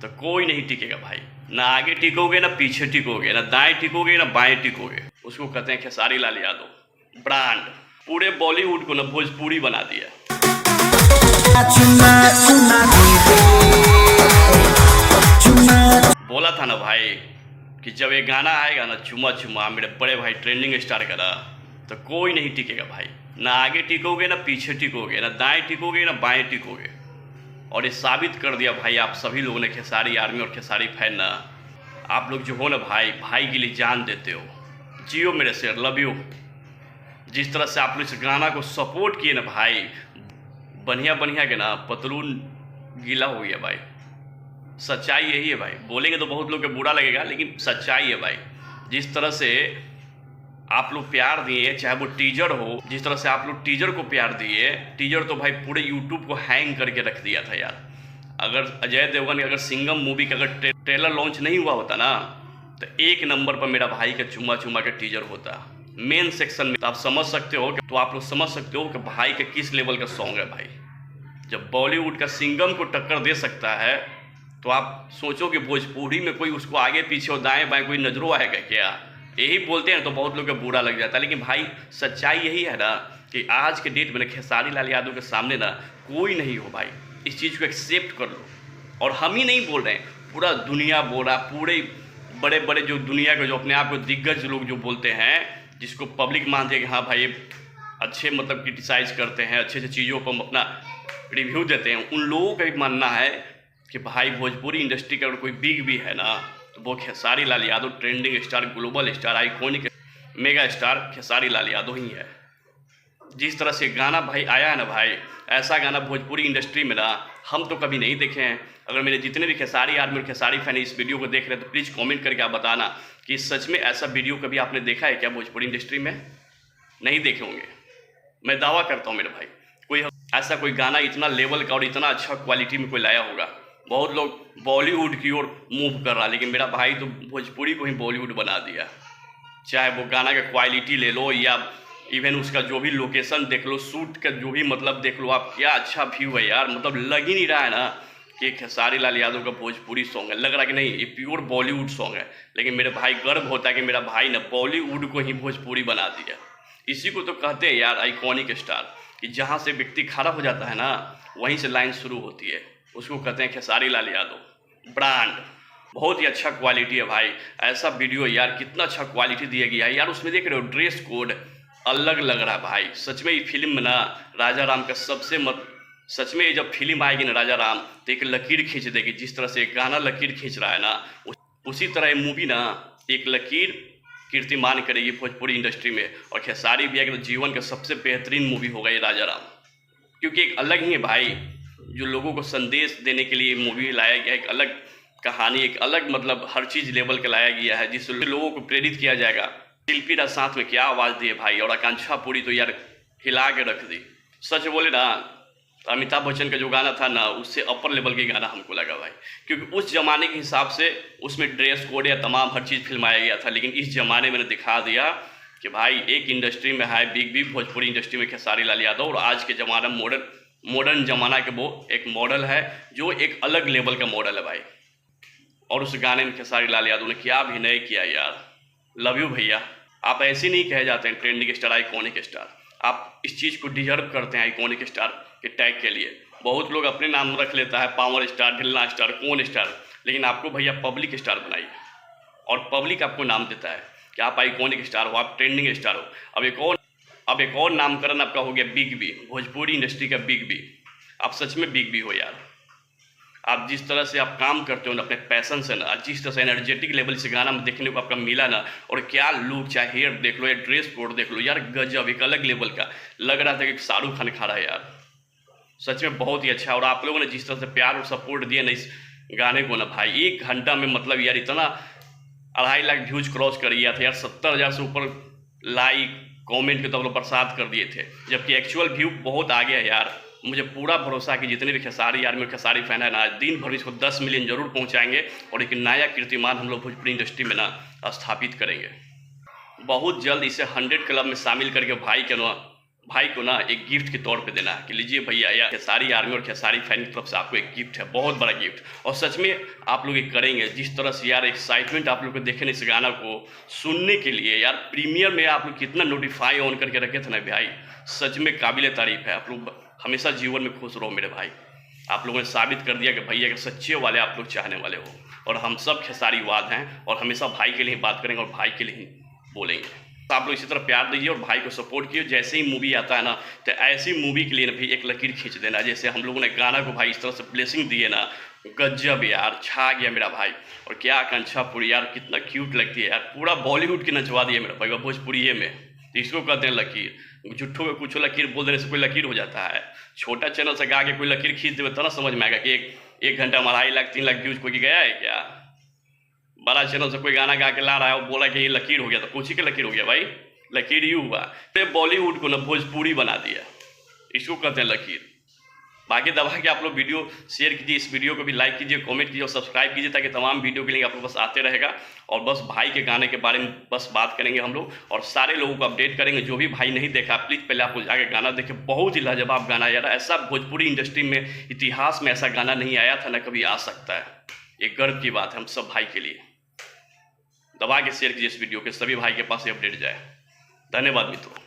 तो कोई नहीं टिकेगा भाई। ना आगे टिकोगे, ना पीछे टिकोगे, ना दाएं टिकोगे, ना बाएं टिकोगे। उसको कहते हैं खेसारी लाल यादव ब्रांड। पूरे बॉलीवुड को ना भोजपुरी बना दिया। बोला था ना भाई कि जब ये गाना आएगा ना चुमा चुमा मेरे बड़े भाई ट्रेंडिंग स्टार का ना, तो कोई नहीं टिकेगा भाई। ना आगे टिकोगे, ना पीछे टिकोगे, ना दाएं टिकोगे, ना बाएं टिकोगे। और ये साबित कर दिया भाई आप सभी लोगों ने, खेसारी आर्मी और खेसारी फैन ना, आप लोग जो हो ना भाई, भाई के लिए जान देते हो। जियो मेरे शेर, लव यू। जिस तरह से आप लोग इस गाना को सपोर्ट किए ना भाई, बढ़िया बढ़िया के ना पतलून गीला हो गया भाई। सच्चाई यही है भाई। बोलेंगे तो बहुत लोग को बुरा लगेगा, लेकिन सच्चाई है भाई। जिस तरह से आप लोग प्यार दिए, चाहे वो टीजर हो, जिस तरह से आप लोग टीजर को प्यार दिए, टीजर तो भाई पूरे यूट्यूब को हैंग करके रख दिया था यार। अगर अजय देवगन अगर सिंघम मूवी का अगर ट्रेलर लॉन्च नहीं हुआ होता ना, तो एक नंबर पर मेरा भाई का चुम्मा चुम्मा का टीजर होता मेन सेक्शन में। तो आप समझ सकते हो कि, तो आप लोग समझ सकते हो कि भाई का किस लेवल का सॉन्ग है भाई। जब बॉलीवुड का सिंघम को टक्कर दे सकता है, तो आप सोचो कि भोजपुरी में कोई उसको आगे पीछे और दाएं बाएं कोई नजरों आएगा क्या? यही बोलते हैं तो बहुत लोग को बुरा लग जाता है, लेकिन भाई सच्चाई यही है ना कि आज के डेट में खेसारी लाल यादव के सामने ना कोई नहीं हो भाई। इस चीज़ को एक्सेप्ट कर लो। और हम ही नहीं बोल रहे हैं, पूरा दुनिया बोल रहा, पूरे बड़े बड़े जो दुनिया के जो अपने आप को दिग्गज लोग जो बोलते हैं, जिसको पब्लिक मानते हैं कि हाँ भाई अच्छे मतलब क्रिटिसाइज करते हैं, अच्छे अच्छे चीज़ों पर हम अपना रिव्यू देते हैं, उन लोगों का भी मानना है कि भाई भोजपुरी इंडस्ट्री का अगर कोई बिग भी है ना, तो वो Khesari Lal Yadav, trending star, global star, iconic mega star Khesari Lal Yadav ही है। जिस तरह से गाना भाई आया है ना भाई, ऐसा गाना भोजपुरी इंडस्ट्री में ना हम तो कभी नहीं देखे हैं। अगर मेरे जितने भी खेसारी आर्मी और खेसारी फैन इस वीडियो को देख रहे हैं तो प्लीज़ कमेंट करके आप बताना कि सच में ऐसा वीडियो कभी आपने देखा है क्या भोजपुरी इंडस्ट्री में? नहीं देखे होंगे, मैं दावा करता हूँ मेरे भाई। कोई ऐसा कोई गाना इतना लेवल का और इतना अच्छा क्वालिटी में कोई लाया होगा। बहुत लोग बॉलीवुड की ओर मूव कर रहा, लेकिन मेरा भाई तो भोजपुरी को ही बॉलीवुड बना दिया। चाहे वो गाना का क्वालिटी ले लो या इवन उसका जो भी लोकेशन देख लो, शूट का जो भी मतलब देख लो आप, क्या अच्छा व्यू है यार। मतलब लग ही नहीं रहा है ना कि खेसारी लाल यादव का भोजपुरी सॉन्ग है, लग रहा है कि नहीं ये प्योर बॉलीवुड सॉन्ग है। लेकिन मेरे भाई गर्व होता है कि मेरा भाई ने बॉलीवुड को ही भोजपुरी बना दिया। इसी को तो कहते हैं यार आइकॉनिक स्टार, कि जहाँ से व्यक्ति खड़ा हो जाता है ना, वहीं से लाइन शुरू होती है। उसको कहते हैं खेसारी लाल यादव ब्रांड। बहुत ही अच्छा क्वालिटी है भाई। ऐसा वीडियो यार, कितना अच्छा क्वालिटी दिया गया है यार। उसमें देख रहे हो ड्रेस कोड अलग लग रहा है भाई। सच में ये फिल्म में ना राजा राम का सच में जब फिल्म आएगी ना राजा राम, तो एक लकीर खींच देगी। जिस तरह से गाना लकीर खींच रहा है ना, उसी तरह ये मूवी ना एक लकीर कीर्तिमान करेगी भोजपुरी इंडस्ट्री में। और खेसारी भैया के जीवन का सबसे बेहतरीन मूवी होगा ये राजा राम, क्योंकि एक अलग ही है भाई, जो लोगों को संदेश देने के लिए मूवी लाया गया। एक अलग कहानी, एक अलग मतलब हर चीज़ लेवल का लाया गया है, जिससे लोगों को प्रेरित किया जाएगा। शिल्पी राज साथ में क्या आवाज़ दी है भाई, और आकांक्षा पूरी तो यार हिला के रख दी। सच बोले ना, अमिताभ बच्चन का जो गाना था ना, उससे अपर लेवल के गाना हमको लगा भाई, क्योंकि उस जमाने के हिसाब से उसमें ड्रेस कोड या तमाम हर चीज़ फिल्माया गया था। लेकिन इस जमाने में दिखा दिया कि भाई एक इंडस्ट्री में है बिग भोजपुरी इंडस्ट्री में खेसारी लाल यादव, और आज के ज़माना मॉडर्न ज़माना के वो एक मॉडल है, जो एक अलग लेवल का मॉडल है भाई। और उस गाने में खेसारी लाल यादव ने क्या अभिनय किया यार। लव यू भैया। आप ऐसे नहीं कहे जाते हैं ट्रेंडिंग स्टार, आइकॉनिक स्टार। आप इस चीज़ को डिजर्व करते हैं आइकॉनिक स्टार के टैग के लिए। बहुत लोग अपने नाम रख लेता है, पावर स्टार, ढिल्ला स्टार, कौन स्टार, लेकिन आपको भैया पब्लिक स्टार बनाइए। और पब्लिक आपको नाम देता है कि आप आइकॉनिक स्टार हो, आप ट्रेंडिंग स्टार हो। अब एक और नामकरण आपका हो गया बिग बी, भोजपुरी इंडस्ट्री का बिग बी। आप सच में बिग बी हो यार। आप जिस तरह से आप काम करते हो ना अपने पैशन से ना, जिस तरह से एनर्जेटिक लेवल से गाना में देखने को आपका मिला ना, और क्या लुक, चाहे हेयर देख लो या ड्रेस कोड देख लो यार, गजब, एक अलग लेवल का लग रहा था कि शाहरुख खान खा रहा है यार। सच में बहुत ही अच्छा। और आप लोगों ने जिस तरह से प्यार और सपोर्ट दिया ना इस गाने को ना भाई, 1 घंटा में मतलब यार इतना 2.5 लाख व्यूज क्रॉस कर गया था यार। 70,000 से ऊपर लाइक कमेंट के तौर पर प्रसाद कर दिए थे, जबकि एक्चुअल व्यू बहुत आगे है यार। मुझे पूरा भरोसा है कि जितने भी खेसारी आर्मी और खेसारी फैन है ना, आज दिन भर इसको 10 मिलियन जरूर पहुंचाएंगे, और एक नया कीर्तिमान हम लोग भोजपुरी इंडस्ट्री में ना स्थापित करेंगे। बहुत जल्द इसे 100 क्लब में शामिल करके भाई के ना भाई को ना एक गिफ्ट के तौर पे देना है कि लीजिए भैया, यार खेसारी आर्मी और खेसारी फैन की तरफ से आपको एक गिफ्ट है, बहुत बड़ा गिफ्ट। और सच में आप लोग ये करेंगे, जिस तरह से यार एक्साइटमेंट आप लोग को देखे इस गाना को सुनने के लिए, यार प्रीमियर में आप लोग कितना नोटिफाई ऑन करके रखे थे ना भाई, सच में काबिल तारीफ है। आप लोग हमेशा जीवन में खुश रहो मेरे भाई। आप लोगों ने साबित कर दिया कि भैया के सच्चे वाले आप लोग चाहने वाले हो, और हम सब खेसारीवाद हैं और हमेशा भाई के लिए ही बात करेंगे और भाई के लिए ही बोलेंगे। तो आप लोग इसी तरह प्यार दीजिए और भाई को सपोर्ट कीजिए। जैसे ही मूवी आता है ना, तो ऐसी मूवी के लिए ना भाई एक लकीर खींच देना। जैसे हम लोगों ने गाना को भाई इस तरह से ब्लेसिंग दिए ना, गजब यार, छा गया मेरा भाई। और क्या आकांक्षा पुरी यार, कितना क्यूट लगती है यार, पूरा बॉलीवुड की नचवा दिया मेरा भाई भोजपुरी में। तो इसको कहते हैं लकीर। जुट्ठों में कुछ लकीर बोल देने से कोई लकीर हो जाता है? छोटा चैनल से गा के कोई लकीर खींच देवे तो ना समझ में आएगा कि एक घंटा में 2.5 लाख 3 लाख व्यूज कोई गया है क्या? बड़ा चैनल से कोई गाना गा के ला रहा है और बोला कि ये लकीर हो गया, तो कुछ ही का लकीर हो गया भाई? लकीर ही हुआ। तो बॉलीवुड को ना भोजपुरी बना दिया, इसको कहते हैं लकीर। बाकी दबा के आप लोग वीडियो शेयर कीजिए, इस वीडियो को भी लाइक कीजिए, कमेंट कीजिए और सब्सक्राइब कीजिए, ताकि तमाम वीडियो के लिए आप लोग बस आते रहेगा। और बस भाई के गाने के बारे में बस बात करेंगे हम लोग, और सारे लोगों को अपडेट करेंगे। जो भी भाई नहीं देखा, प्लीज़ पहले आप लोग जाके गाना देखें, बहुत ही लाजवाब गाना यार। ऐसा भोजपुरी इंडस्ट्री में इतिहास में ऐसा गाना नहीं आया था, ना कभी आ सकता है। एक गर्व की बात है हम सब भाई के लिए। दबा के शेयर कीजिए इस वीडियो के, सभी भाई के पास ये अपडेट जाए। धन्यवाद मित्रों।